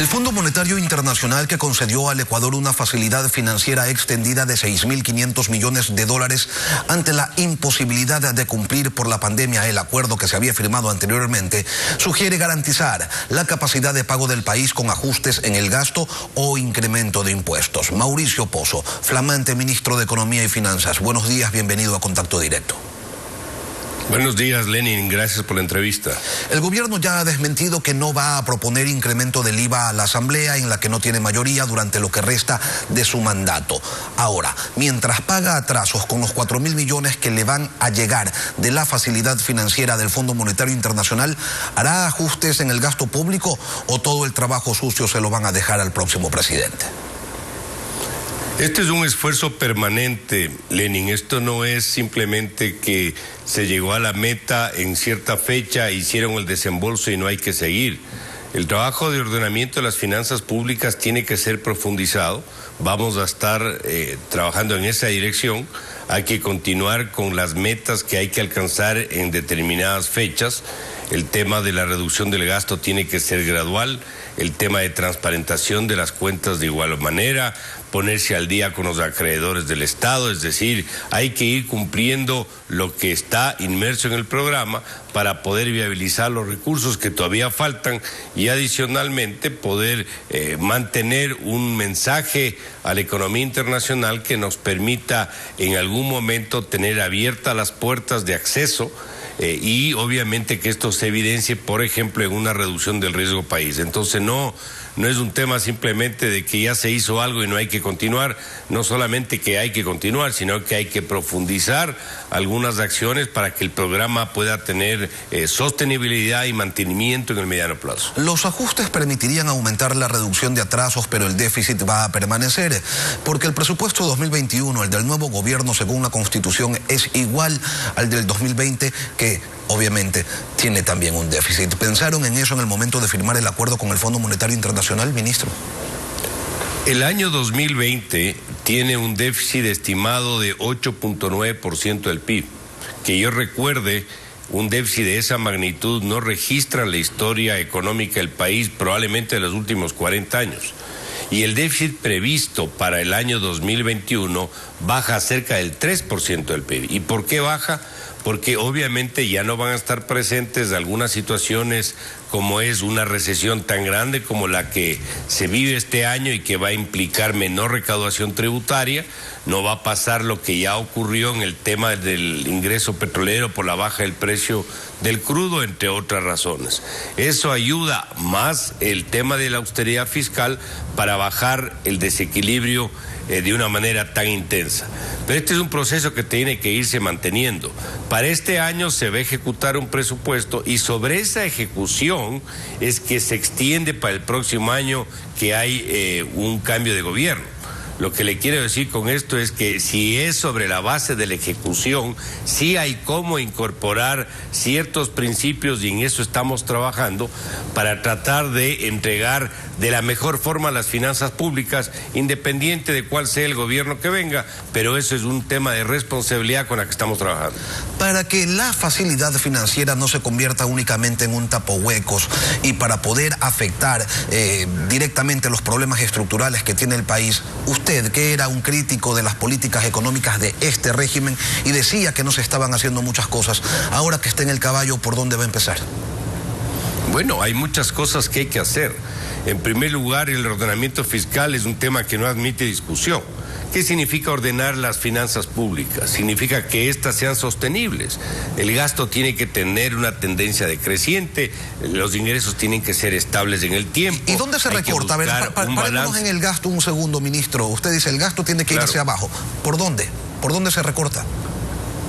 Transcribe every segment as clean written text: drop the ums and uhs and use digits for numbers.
El Fondo Monetario Internacional, que concedió al Ecuador una facilidad financiera extendida de 6.500 millones de dólares ante la imposibilidad de cumplir por la pandemia el acuerdo que se había firmado anteriormente, sugiere garantizar la capacidad de pago del país con ajustes en el gasto o incremento de impuestos. Mauricio Pozo, flamante ministro de Economía y Finanzas. Buenos días, bienvenido a Contacto Directo. Buenos días, Lenin, gracias por la entrevista. El gobierno ya ha desmentido que no va a proponer incremento del IVA a la Asamblea, en la que no tiene mayoría durante lo que resta de su mandato. Ahora, mientras paga atrasos con los 4.000 millones que le van a llegar de la facilidad financiera del Fondo Monetario Internacional, ¿hará ajustes en el gasto público o todo el trabajo sucio se lo van a dejar al próximo presidente? Este es un esfuerzo permanente, Lenin. Esto no es simplemente que se llegó a la meta en cierta fecha, hicieron el desembolso y no hay que seguir. El trabajo de ordenamiento de las finanzas públicas tiene que ser profundizado. Vamos a estar trabajando en esa dirección. Hay que continuar con las metas que hay que alcanzar en determinadas fechas. El tema de la reducción del gasto tiene que ser gradual. El tema de transparentación de las cuentas de igual manera, ponerse al día con los acreedores del Estado, es decir, hay que ir cumpliendo lo que está inmerso en el programa para poder viabilizar los recursos que todavía faltan y adicionalmente poder mantener un mensaje a la economía internacional que nos permita en algún momento tener abiertas las puertas de acceso y obviamente que esto se evidencie, por ejemplo, en una reducción del riesgo país. Entonces no es un tema simplemente de que ya se hizo algo y no hay que continuar, no solamente que hay que continuar, sino que hay que profundizar algunas acciones para que el programa pueda tener sostenibilidad y mantenimiento en el mediano plazo. Los ajustes permitirían aumentar la reducción de atrasos, pero el déficit va a permanecer, porque el presupuesto 2021, el del nuevo gobierno, según la Constitución, es igual al del 2020, que obviamente tiene también un déficit. ¿Pensaron en eso en el momento de firmar el acuerdo con el Fondo Monetario Internacional, ministro? El año 2020 tiene un déficit estimado de 8.9% del PIB. Que yo recuerde, un déficit de esa magnitud no registra la historia económica del país probablemente de los últimos 40 años. Y el déficit previsto para el año 2021 baja a cerca del 3% del PIB. ¿Y por qué baja? Porque obviamente ya no van a estar presentes algunas situaciones como es una recesión tan grande como la que se vive este año y que va a implicar menor recaudación tributaria. No va a pasar lo que ya ocurrió en el tema del ingreso petrolero por la baja del precio del crudo, entre otras razones. Eso ayuda más el tema de la austeridad fiscal para bajar el desequilibrio de una manera tan intensa. Pero este es un proceso que tiene que irse manteniendo. Para este año se va a ejecutar un presupuesto y sobre esa ejecución es que se extiende para el próximo año que hay un cambio de gobierno. Lo que le quiero decir con esto es que si es sobre la base de la ejecución, sí hay cómo incorporar ciertos principios y en eso estamos trabajando para tratar de entregar de la mejor forma las finanzas públicas, independiente de cuál sea el gobierno que venga, pero eso es un tema de responsabilidad con la que estamos trabajando. Para que la facilidad financiera no se convierta únicamente en un tapahuecos y para poder afectar directamente los problemas estructurales que tiene el país, usted, que era un crítico de las políticas económicas de este régimen y decía que no se estaban haciendo muchas cosas, ahora que está en el caballo, ¿por dónde va a empezar? Bueno, hay muchas cosas que hay que hacer. En primer lugar, el ordenamiento fiscal es un tema que no admite discusión. ¿Qué significa ordenar las finanzas públicas? Significa que éstas sean sostenibles. El gasto tiene que tener una tendencia decreciente, los ingresos tienen que ser estables en el tiempo. ¿Y dónde se recorta? A ver, parémonos en el gasto un segundo, ministro. Usted dice el gasto tiene que ir hacia abajo. ¿Por dónde? ¿Por dónde se recorta?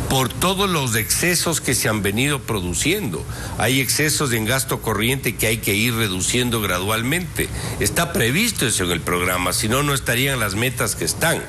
Por todos los excesos que se han venido produciendo. Hay excesos en gasto corriente que hay que ir reduciendo gradualmente. Está previsto eso en el programa, si no, no estarían las metas que están.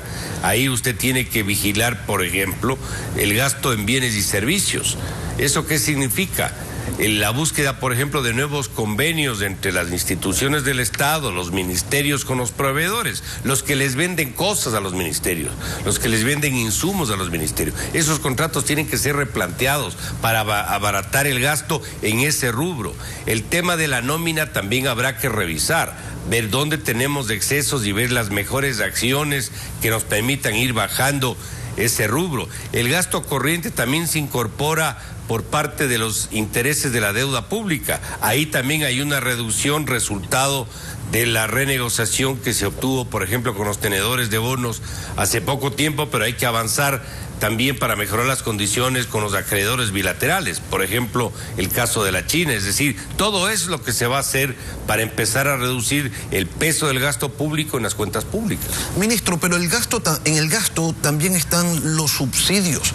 Ahí usted tiene que vigilar, por ejemplo, el gasto en bienes y servicios. ¿Eso qué significa? La búsqueda, por ejemplo, de nuevos convenios entre las instituciones del Estado, los ministerios con los proveedores, los que les venden cosas a los ministerios, los que les venden insumos a los ministerios. Esos contratos tienen que ser replanteados para abaratar el gasto en ese rubro. El tema de la nómina también habrá que revisar, ver dónde tenemos excesos y ver las mejores acciones que nos permitan ir bajando ese rubro. El gasto corriente también se incorpora por parte de los intereses de la deuda pública. Ahí también hay una reducción resultado de la renegociación que se obtuvo, por ejemplo, con los tenedores de bonos hace poco tiempo, pero hay que avanzar también para mejorar las condiciones con los acreedores bilaterales, por ejemplo, el caso de la China. Es decir, todo eso es lo que se va a hacer para empezar a reducir el peso del gasto público en las cuentas públicas. Ministro, pero en el gasto también están los subsidios.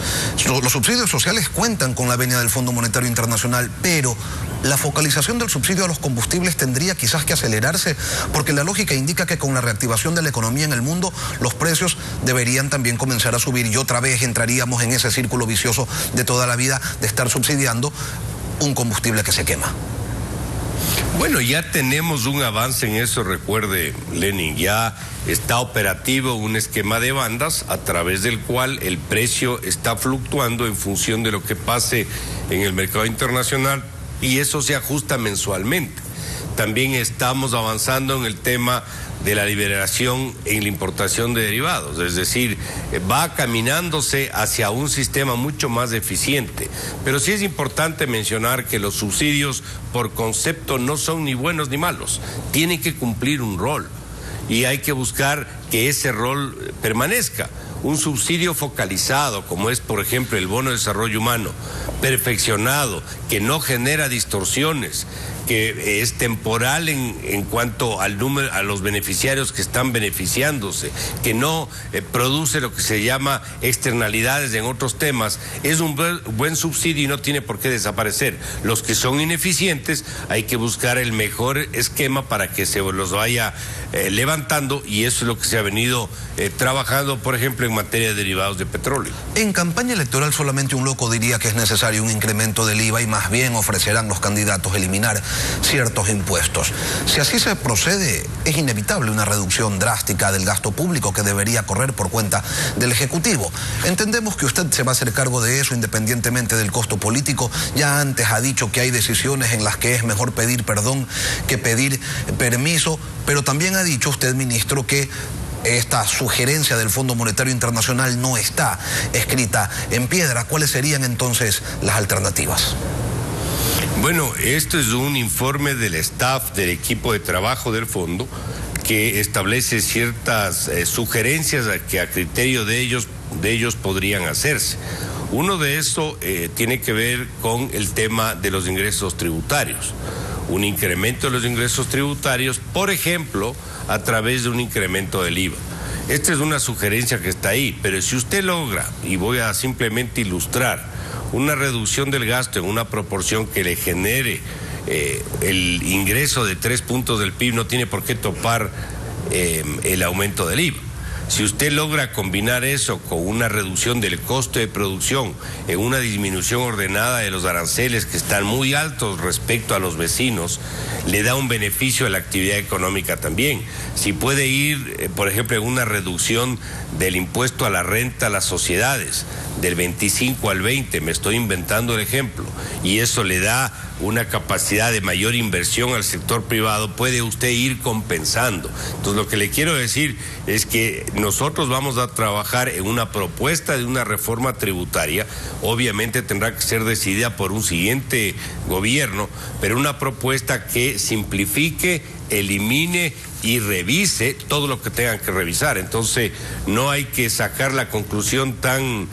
Los subsidios sociales cuentan con la venia del Fondo Monetario Internacional, pero la focalización del subsidio a los combustibles tendría quizás que acelerarse, porque la lógica indica que con la reactivación de la economía en el mundo, los precios deberían también comenzar a subir y otra vez entraríamos en ese círculo vicioso de toda la vida de estar subsidiando un combustible que se quema. Bueno, ya tenemos un avance en eso, recuerde, Lenin, ya está operativo un esquema de bandas a través del cual el precio está fluctuando en función de lo que pase en el mercado internacional y eso se ajusta mensualmente. También estamos avanzando en el tema de la liberación en la importación de derivados, es decir, va caminándose hacia un sistema mucho más eficiente. Pero sí es importante mencionar que los subsidios por concepto no son ni buenos ni malos, tienen que cumplir un rol y hay que buscar que ese rol permanezca. Un subsidio focalizado, como es por ejemplo el bono de desarrollo humano, perfeccionado, que no genera distorsiones, que es temporal en cuanto al número, a los beneficiarios que están beneficiándose, que no produce lo que se llama externalidades en otros temas, es un buen subsidio y no tiene por qué desaparecer. Los que son ineficientes hay que buscar el mejor esquema para que se los vaya levantando y eso es lo que se ha venido trabajando, por ejemplo, en materia de derivados de petróleo. En campaña electoral solamente un loco diría que es necesario un incremento del IVA y más bien ofrecerán los candidatos eliminar ciertos impuestos. Si así se procede, es inevitable una reducción drástica del gasto público que debería correr por cuenta del Ejecutivo. Entendemos que usted se va a hacer cargo de eso independientemente del costo político. Ya antes ha dicho que hay decisiones en las que es mejor pedir perdón que pedir permiso, pero también ha dicho usted, ministro, que esta sugerencia del Fondo Monetario Internacional no está escrita en piedra. ¿Cuáles serían entonces las alternativas? Bueno, esto es un informe del staff, del equipo de trabajo del fondo, que establece ciertas sugerencias que a criterio de ellos podrían hacerse. Uno de eso tiene que ver con el tema de los ingresos tributarios. Un incremento de los ingresos tributarios, por ejemplo, a través de un incremento del IVA. Esta es una sugerencia que está ahí, pero si usted logra, y voy a simplemente ilustrar, una reducción del gasto en una proporción que le genere el ingreso de 3 puntos del PIB, no tiene por qué topar el aumento del IVA. Si usted logra combinar eso con una reducción del costo de producción en una disminución ordenada de los aranceles que están muy altos respecto a los vecinos, le da un beneficio a la actividad económica también. Si puede ir, por ejemplo, en una reducción del impuesto a la renta a las sociedades, del 25 al 20, me estoy inventando el ejemplo, y eso le da una capacidad de mayor inversión al sector privado, puede usted ir compensando. Entonces lo que le quiero decir es que nosotros vamos a trabajar en una propuesta de una reforma tributaria, obviamente tendrá que ser decidida por un siguiente gobierno, pero una propuesta que simplifique, elimine y revise todo lo que tengan que revisar. Entonces no hay que sacar la conclusión tan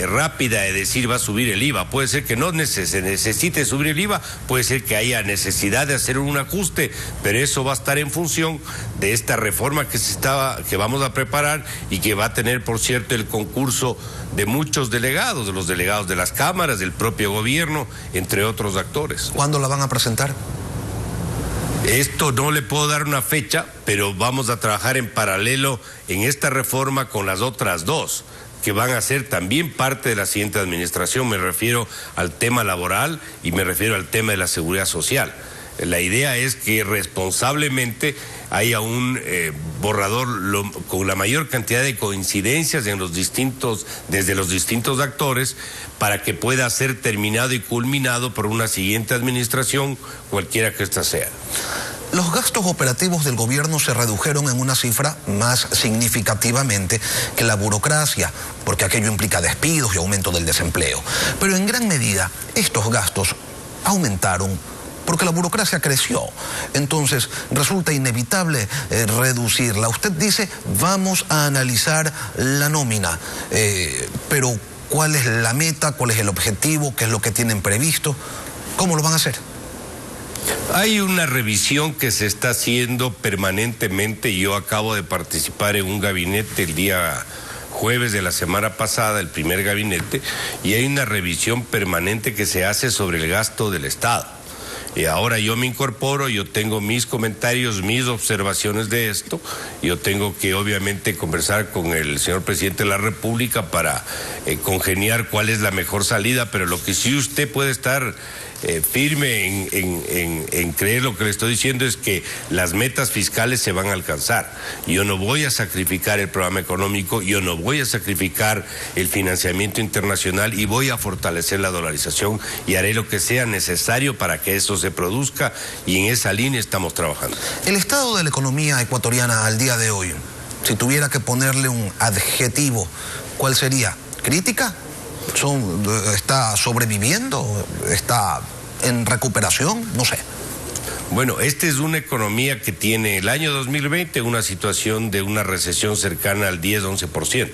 rápida de decir va a subir el IVA. Puede ser que no se necesite subir el IVA, puede ser que haya necesidad de hacer un ajuste, pero eso va a estar en función de esta reforma que vamos a preparar y que va a tener, por cierto, el concurso de muchos delegados, de los delegados de las cámaras, del propio gobierno, entre otros actores. ¿Cuándo la van a presentar? Esto no le puedo dar una fecha, pero vamos a trabajar en paralelo en esta reforma con las otras dos. que van a ser también parte de la siguiente administración. Me refiero al tema laboral y me refiero al tema de la seguridad social. La idea es que responsablemente haya un borrador con la mayor cantidad de coincidencias desde los distintos actores, para que pueda ser terminado y culminado por una siguiente administración, cualquiera que ésta sea. Los gastos operativos del gobierno se redujeron en una cifra más significativamente que la burocracia, porque aquello implica despidos y aumento del desempleo. Pero en gran medida estos gastos aumentaron porque la burocracia creció. Entonces resulta inevitable reducirla. Usted dice, vamos a analizar la nómina, pero ¿cuál es la meta? ¿Cuál es el objetivo? ¿Qué es lo que tienen previsto? ¿Cómo lo van a hacer? Hay una revisión que se está haciendo permanentemente. Yo acabo de participar en un gabinete el día jueves de la semana pasada, el primer gabinete, y hay una revisión permanente que se hace sobre el gasto del Estado. Y ahora yo me incorporo, yo tengo mis comentarios, mis observaciones de esto. Yo tengo que obviamente conversar con el señor presidente de la República para congeniar cuál es la mejor salida, pero lo que sí usted puede estar firme en creer lo que le estoy diciendo es que las metas fiscales se van a alcanzar. Yo no voy a sacrificar el programa económico, yo no voy a sacrificar el financiamiento internacional y voy a fortalecer la dolarización y haré lo que sea necesario para que eso se produzca, y en esa línea estamos trabajando. El estado de la economía ecuatoriana al día de hoy, si tuviera que ponerle un adjetivo, ¿cuál sería? ¿Crítica? ¿Está sobreviviendo? ¿Está en recuperación? No sé. Bueno, esta es una economía que tiene el año 2020 una situación de una recesión cercana al 10-11%.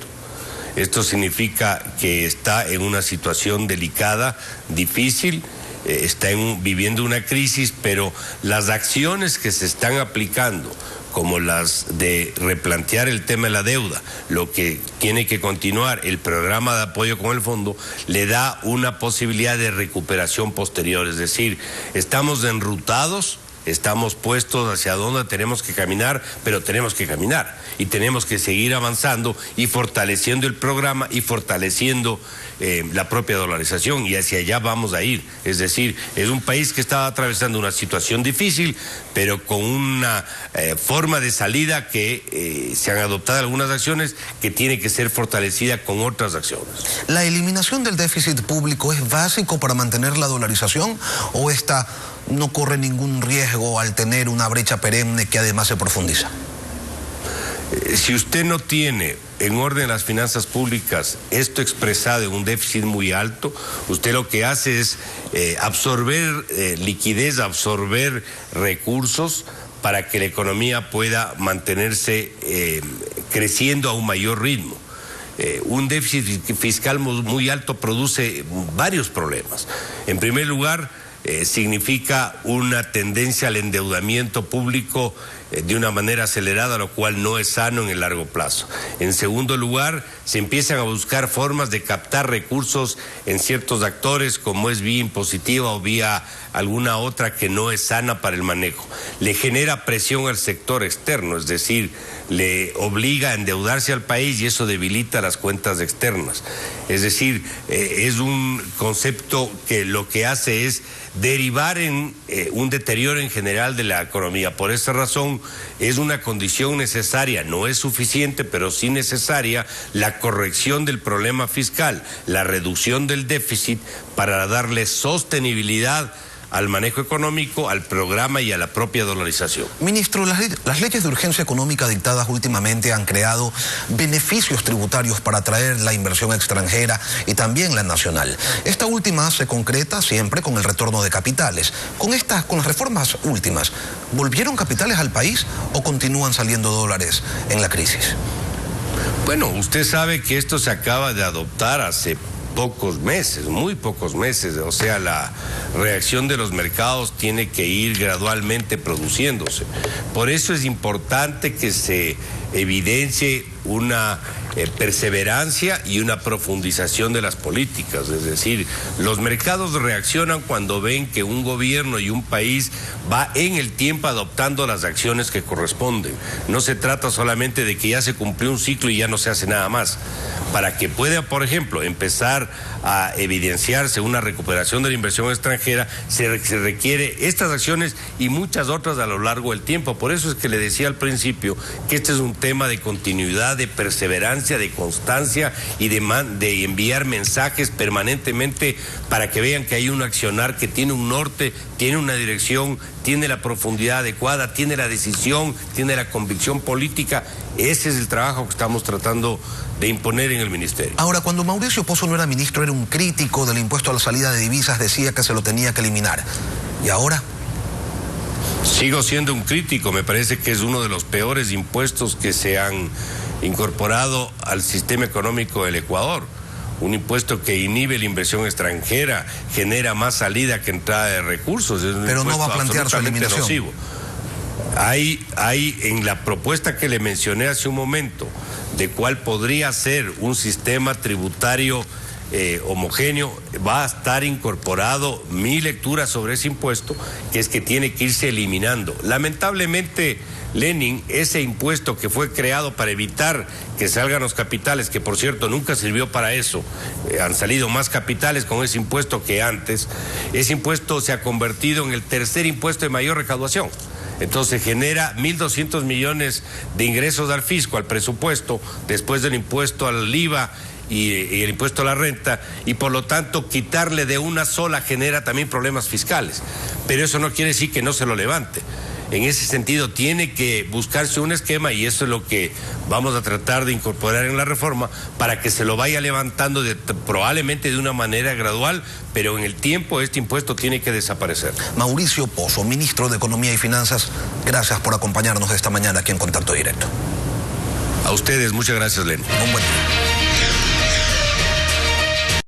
Esto significa que está en una situación delicada, difícil, está viviendo una crisis, pero las acciones que se están aplicando, como las de replantear el tema de la deuda, lo que tiene que continuar el programa de apoyo con el fondo, le da una posibilidad de recuperación posterior. Es decir, estamos enrutados, estamos puestos hacia donde tenemos que caminar, pero tenemos que caminar y tenemos que seguir avanzando y fortaleciendo el programa y fortaleciendo la propia dolarización, y hacia allá vamos a ir. Es decir, es un país que está atravesando una situación difícil, pero con una forma de salida que se han adoptado algunas acciones que tiene que ser fortalecida con otras acciones. ¿La eliminación del déficit público es básico para mantener la dolarización, o esta no corre ningún riesgo al tener una brecha perenne que además se profundiza? Si usted no tiene en orden las finanzas públicas esto expresado en un déficit muy alto, usted lo que hace es absorber liquidez, absorber recursos para que la economía pueda mantenerse creciendo a un mayor ritmo. Un déficit fiscal muy alto produce varios problemas. En primer lugar, significa una tendencia al endeudamiento público de una manera acelerada, lo cual no es sano en el largo plazo. En segundo lugar, se empiezan a buscar formas de captar recursos en ciertos actores, como es vía impositiva o vía alguna otra que no es sana para el manejo. Le genera presión al sector externo, es decir, le obliga a endeudarse al país y eso debilita las cuentas externas. Es decir, es un concepto que lo que hace es derivar en un deterioro en general de la economía. Por esa razón es una condición necesaria, no es suficiente, pero sí necesaria, la corrección del problema fiscal, la reducción del déficit para darle sostenibilidad al manejo económico, al programa y a la propia dolarización. Ministro, las leyes de urgencia económica dictadas últimamente han creado beneficios tributarios para atraer la inversión extranjera y también la nacional. Esta última se concreta siempre con el retorno de capitales. Con las reformas últimas, ¿volvieron capitales al país o continúan saliendo dólares en la crisis? Bueno, usted sabe que esto se acaba de adoptar hace pocos meses, muy pocos meses, o sea, la reacción de los mercados tiene que ir gradualmente produciéndose. Por eso es importante que se evidencie una perseverancia y una profundización de las políticas. Es decir, los mercados reaccionan cuando ven que un gobierno y un país va en el tiempo adoptando las acciones que corresponden. No se trata solamente de que ya se cumplió un ciclo y ya no se hace nada más. Para que pueda, por ejemplo, empezar a evidenciarse una recuperación de la inversión extranjera, se requiere estas acciones y muchas otras a lo largo del tiempo. Por eso es que le decía al principio que este es un tema de continuidad, de perseverancia, de constancia y de enviar mensajes permanentemente para que vean que hay un accionar que tiene un norte, tiene una dirección, tiene la profundidad adecuada, tiene la decisión, tiene la convicción política. Ese es el trabajo que estamos tratando de imponer en el ministerio. Ahora, cuando Mauricio Pozo no era ministro, era un crítico del impuesto a la salida de divisas, decía que se lo tenía que eliminar. ¿Y ahora? Sigo siendo un crítico, me parece que es uno de los peores impuestos que se han incorporado al sistema económico del Ecuador. Un impuesto que inhibe la inversión extranjera, genera más salida que entrada de recursos. Es un Pero no va a plantear su eliminación. Nocivo. Hay en la propuesta que le mencioné hace un momento, de cuál podría ser un sistema tributario homogéneo, va a estar incorporado mi lectura sobre ese impuesto, que es que tiene que irse eliminando. Lamentablemente, Lenin, ese impuesto que fue creado para evitar que salgan los capitales, que por cierto nunca sirvió para eso, han salido más capitales con ese impuesto que antes, ese impuesto se ha convertido en el tercer impuesto de mayor recaudación. Entonces genera 1.200 millones de ingresos al fisco, al presupuesto, después del impuesto al IVA y el impuesto a la renta, y por lo tanto quitarle de una sola genera también problemas fiscales. Pero eso no quiere decir que no se lo levante. En ese sentido tiene que buscarse un esquema, y eso es lo que vamos a tratar de incorporar en la reforma, para que se lo vaya levantando probablemente de una manera gradual, pero en el tiempo este impuesto tiene que desaparecer. Mauricio Pozo, ministro de Economía y Finanzas, gracias por acompañarnos esta mañana aquí en Contacto Directo. A ustedes, muchas gracias, Len. Un buen día.